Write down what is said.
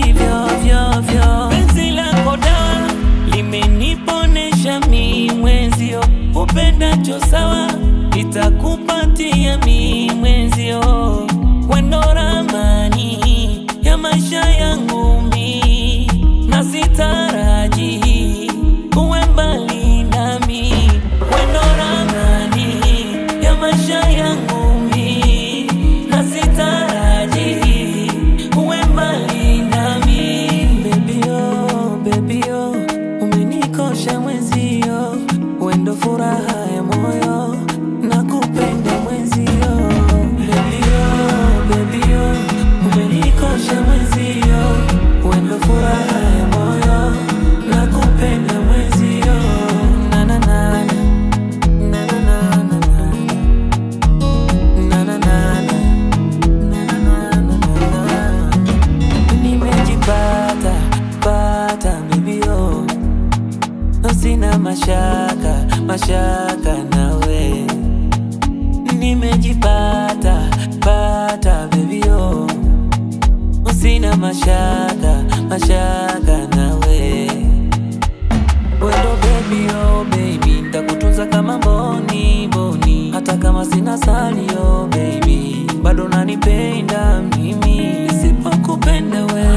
ulivyo vyo vyo. Penzi lako dawa limeniponesha mi mwenzio, upendacho sawa nitakupatia mi mwenzio. Wendo ramani ya maisha yangu mi, na sitaraji uwe mbali nami. Wendo ramani ya maisha yangu mi, na sitaraji uwe mbali nami. Baby oh, umenikosha mwenzio, wendo furaha ya moyo, nakupenda mwenzio. Baby oh, umenikosha mwenzio, wendo furaha ya moyo, nakupenda mwenzio. Na na na na na na na na na na na. Nimejipata pata baby oh, sina mashaka nawe. Nimejipata pata baby oh, sina mashaka nawe. Wendo baby oh baby, nitakutunza kama mboni mboni, hata kama sina salio baby, bado nanipenda mimi. Nisipokupenda wewe